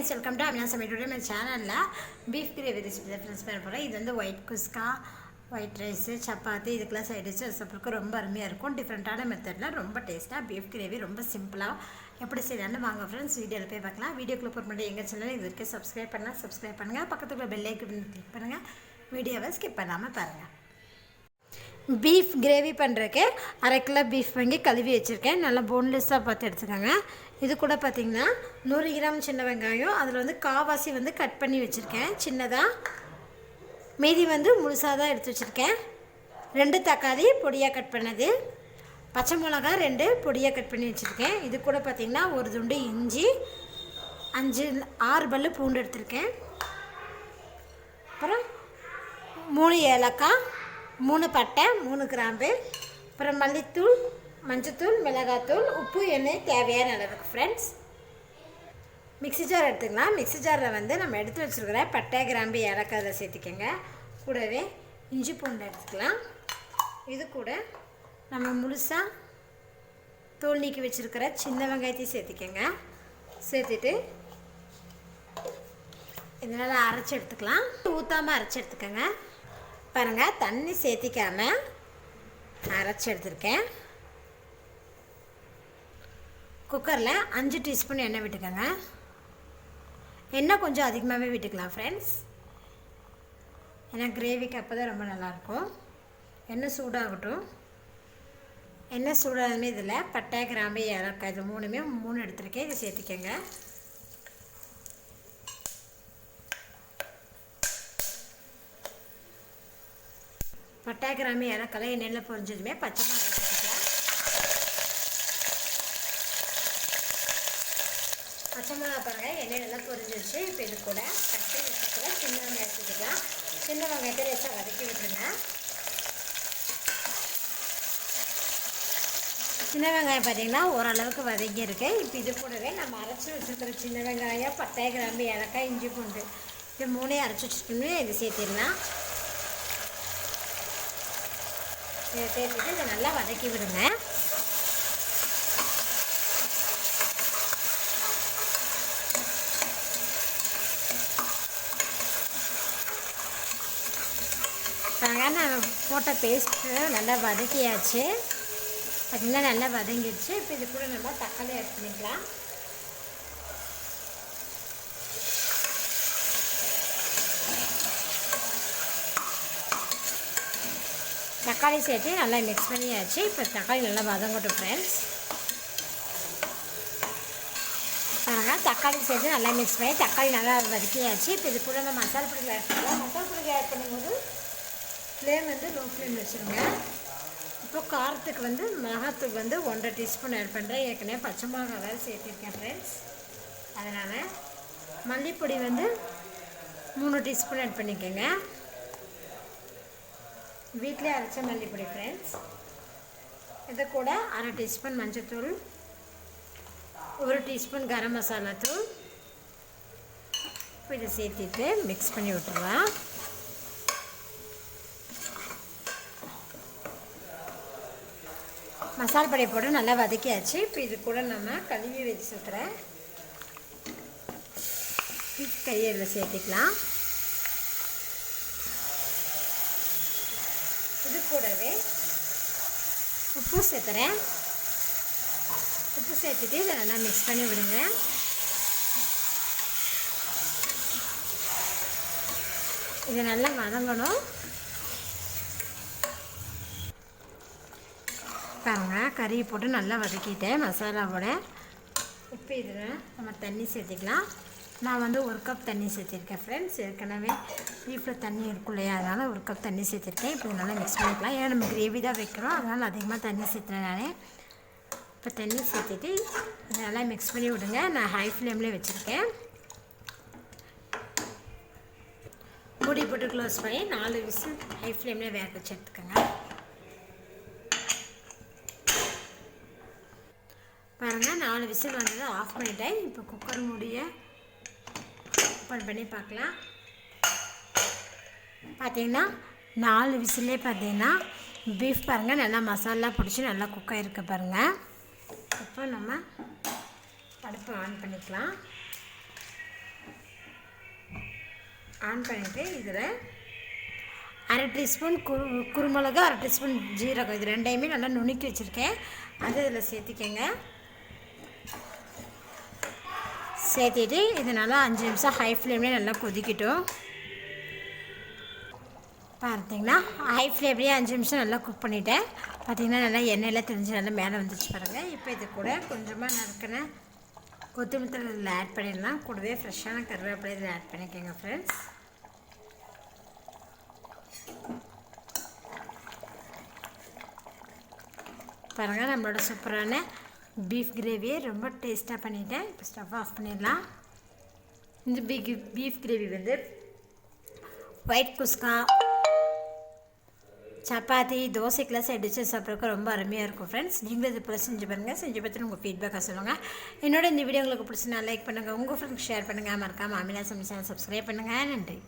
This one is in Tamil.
ஃப்ரெண்ட்ஸ், வெல்கம் டு அவினாஷ் சமையல். டுடே நம்ம சேனலில் பீஃப் கிரேவி ரெசிபி தான் ஃப்ரெண்ட்ஸ் பண்ண போகிறோம். இது வந்து ஒயிட் குஸ்கா, ஒயிட் ரைஸு, சப்பாத்தி இதுக்கெல்லாம் சைட் டிஷ் சாப்பிட்றதுக்கு ரொம்ப அருமையாக இருக்கும். டிஃப்ரெண்ட்டான மெத்தடில் ரொம்ப டேஸ்ட்டாக பீஃப் கிரேவி ரொம்ப சிம்பிளாக எப்படி செய்யலான்னு வாங்க ஃப்ரெண்ட்ஸ் வீடியோவில் போய் பார்க்கலாம். வீடியோக்குள்ளே போகிற மட்டும் எங்கள் சேனல் இது வரைக்கும் சப்ஸ்கிரைப் பண்ணுங்கள். பக்கத்துக்குள்ள பெல் ஐக்கன் கிளிக் பண்ணுங்கள். வீடியோவை ஸ்கிப் பண்ணாமல் பாருங்கள். பீஃப் கிரேவி பண்ணுறதுக்கு 1/2 கிலோ பீஃப் வாங்கி கழுவி வச்சுருக்கேன். நல்லா போன்லெஸ்ஸாக பார்த்து எடுத்துக்கோங்க. இது கூட பார்த்திங்கன்னா 100 கிராம் சின்ன வெங்காயம், அதில் வந்து காவாசி வந்து கட் பண்ணி வச்சுருக்கேன் சின்னதாக, மீதி வந்து முழுசாக தான் எடுத்து வச்சுருக்கேன். 2 தக்காளி பொடியாக கட் பண்ணது, பச்சை மிளகா 2 பொடியாக கட் பண்ணி வச்சுருக்கேன். இது கூட பார்த்திங்கன்னா 1 துண்டு இஞ்சி, 6 பல்லு பூண்டு எடுத்திருக்கேன். அப்புறம் 3 ஏலக்காய், 3 பட்டை, 3 கிராம்பு, அப்புறம் மல்லித்தூள், மஞ்சத்தூள், மிளகாத்தூள், உப்பு, எண்ணெய் தேவையான அளவுக்கு ஃப்ரெண்ட்ஸ். மிக்ஸி ஜார் எடுத்துக்கலாம். மிக்ஸி ஜாரில் வந்து நம்ம எடுத்து வச்சுருக்கிற பட்டை, கிராம்பு, ஏலக்காய் அதை சேர்த்துக்கோங்க. கூடவே இஞ்சி பூண்டு எடுத்துக்கலாம். இது கூட நம்ம முழுசாக தோல் நீக்கி வச்சுருக்கிற சின்ன வெங்காயத்தையும் சேர்த்துக்கோங்க. சேர்த்துட்டு இதனால் அரைச்சி எடுத்துக்கலாம். ஊற்றாமல் அரைச்சி எடுத்துக்கோங்க. பாருங்கள், தண்ணி சேர்த்திக்காமல் அரைச்சி எடுத்துருக்கேன். குக்கரில் 5 டீஸ்பூன் எண்ணெய் விட்டுக்கோங்க. எண்ணெய் கொஞ்சம் அதிகமாகவே விட்டுக்கலாம் ஃப்ரெண்ட்ஸ், ஏன்னா கிரேவிக்கு அப்போ தான் ரொம்ப நல்லாயிருக்கும். எண்ணெய் சூடாகட்டும். எண்ணெய் சூடாகுமே இதில் பட்டை, கிராம்பு, ஏலக்காய் இது 3 எடுத்துருக்கேன். இதை சேர்த்திக்கோங்க. பட்டை, கிராம்பு, ஏலக்காய் எண்ணெயில் பொரிஞ்சதுமே பச்சை மிளகாய் சேர்த்துக்கலாம். பச்சை மிளகாய் பாருங்கள் எண்ணெய் நல்லா பொரிஞ்சிருச்சு. இப்போ இது கூட கட்டி வச்சுக்கிற சின்ன வெங்காயம் எடுத்துக்கலாம். சின்ன வெங்காயத்தை லேசாக வதக்கி விட்டுருங்க. சின்ன வெங்காயம் பார்த்திங்கன்னா ஓரளவுக்கு வதக்கி இருக்குது. இப்போ இது கூடவே நம்ம அரைச்சி வச்சுருக்கிற சின்ன வெங்காயம், பட்டை, கிராம்பு, ஏலக்காய், இஞ்சி பூண்டு இது 3 அரைச்சி வச்சுருக்கோன்னு இது சேர்த்திடலாம். இதை சேர்த்துட்டு இதை நல்லா வதக்கி விடுங்க. நான் போட்ட பேஸ்ட்டு நல்லா வதக்கியாச்சு. பார்த்திங்கன்னா நல்லா வதங்கிடுச்சு. இப்போ இது கூட நம்ம தக்காளி ஆட் பண்ணிக்கலாம். தக்காளி சேர்த்து நல்லா மிக்ஸ் பண்ணியாச்சு. இப்போ தக்காளி நல்லா வதங்கட்டும் ஃப்ரெண்ட்ஸ். பாருங்கள், தக்காளி சேர்த்து நல்லா மிக்ஸ் பண்ணி தக்காளி நல்லா வதக்கியாச்சு. இப்போ இது கூட நம்ம மசாலா பொடி ஆட் பண்ணலாம். மசாலா பொடி ஆட் பண்ணும்போது ஃப்ளேம் வந்து லோ ஃப்ளேம் வச்சுருங்க. இப்போ காரத்துக்கு வந்து மிளகாத்தூள் வந்து 1.5 டீஸ்பூன் ஆட் பண்ணுறேன். ஏற்கனவே பச்சை மிளகா வேறு சேர்த்திருக்கேன் ஃப்ரெண்ட்ஸ். அதனால் மல்லிப்பொடி வந்து 3 டீஸ்பூன் ஆட் பண்ணிக்கோங்க. வீட்டிலே அரைச்ச மல்லிப்பொடி ஃப்ரெண்ட்ஸ். இது கூட 1/2 டீஸ்பூன் மஞ்சத்தூள், 1 டீஸ்பூன் கரம் மசாலா தூள். இதை சேர்த்துட்டு மிக்ஸ் பண்ணி விட்டுருலாம். மசாலா பொடியை போட்டு நல்லா வதக்கியாச்சு. இப்போ இது கூட நம்ம கழுவி வச்சுருக்கிற கையை சேர்த்துக்கலாம். இது கூடவே உப்பு சேர்த்துறேன். உப்பு சேர்த்துட்டு இதை நல்லா மிக்ஸ் பண்ணி விடுங்க. இது நல்லா வதங்கணும். பாருங்கள், கறி போட்டு நல்லா வதக்கிட்டேன் மசாலாவோட. இப்போ இதில் நம்ம தண்ணி சேர்த்துக்கலாம். நான் வந்து 1 கப் தண்ணி சேர்த்திருக்கேன் ஃப்ரெண்ட்ஸ். ஏற்கனவே பீஃபில் தண்ணி இருக்கும் இல்லையா, அதனால் 1 கப் தண்ணி சேர்த்துருக்கேன். இப்போ நல்லா மிக்ஸ் பண்ணிக்கலாம். ஏன்னா நம்ம கிரேவி தான் வைக்கிறோம், அதனால் அதிகமாக தண்ணி சேர்த்துறேன் நான். இப்போ தண்ணி சேர்த்துட்டு நல்லா மிக்ஸ் பண்ணி விடுங்க. நான் ஹை ஃப்ளேம்லேயே வச்சுருக்கேன். மூடி போட்டு க்ளோஸ் பண்ணி 4 விசில் ஹை ஃப்ளேம்லேயே வேக வச்சு எடுத்துக்கோங்க. பாருங்கள், 4 விசில் வந்தது ஆஃப் பண்ணிட்டேன். இப்போ குக்கர் மூடியை ஓப்பன் பண்ணி பார்க்கலாம். பார்த்திங்கன்னா 4 விசிலே பார்த்திங்கன்னா பீஃப் பாருங்கள் நல்லா மசாலா பிடிச்சி நல்லா குக் ஆகிருக்கு பாருங்கள். இப்போ நம்ம அடுப்பு ஆன் பண்ணிக்கலாம். ஆன் பண்ணிவிட்டு இதில் அரை டீஸ்பூன் குருமிளகு, அரை டீஸ்பூன் ஜீரகம், இது ரெண்டையுமே நல்லா நுணுக்கி வச்சுருக்கேன். அது இதில் சேர்த்திக்கங்க. சேர்த்திட்டு இது நல்லா 5 நிமிஷம் ஹை ஃப்ளேம்லேயே நல்லா கொதிக்கட்டும். பார்த்தீங்கன்னா ஹை ஃப்ளேம்லேயே 5 நிமிஷம் நல்லா குக் பண்ணிவிட்டேன். பார்த்திங்கன்னா நல்லா எண்ணெயெல்லாம் தெரிஞ்சு நல்லா மேலே வந்துச்சு பாருங்கள். இப்போ இது கூட கொஞ்சமாக நறுக்கின கொத்தமல்லி இதில் ஆட் பண்ணிடலாம். கூடவே ஃப்ரெஷ்ஷான கருவேப்பிலை இதில் ஆட் பண்ணிக்கோங்க ஃப்ரெண்ட்ஸ். பாருங்கள் நம்மளோட சூப்பரான பீஃப் கிரேவியை ரொம்ப டேஸ்ட்டாக பண்ணிவிட்டேன். இப்போ ஸ்டவ் ஆஃப் பண்ணிடலாம். இந்த பீஃப் கிரேவி வந்து ஒயிட் குஸ்கா, சப்பாத்தி, தோசைக்கெலாம் சைட் டிஷ்ஷு சாப்பிட்றதுக்கு ரொம்ப அருமையாக இருக்கும் ஃப்ரெண்ட்ஸ். நீங்களும் இது போல் செஞ்சு பாருங்கள். செஞ்சு பார்த்துட்டு உங்கள் ஃபீட்பேக்காக சொல்லுங்கள். என்னோட இந்த வீடியோ உங்களுக்கு பிடிச்சினா லைக் பண்ணுங்கள், உங்கள் ஃப்ரெண்ட்ஸ் ஷேர் பண்ணுங்கள். மறக்காமல் அமிலா சமையல் சப்ஸ்கிரைப் பண்ணுங்கள். நன்றி.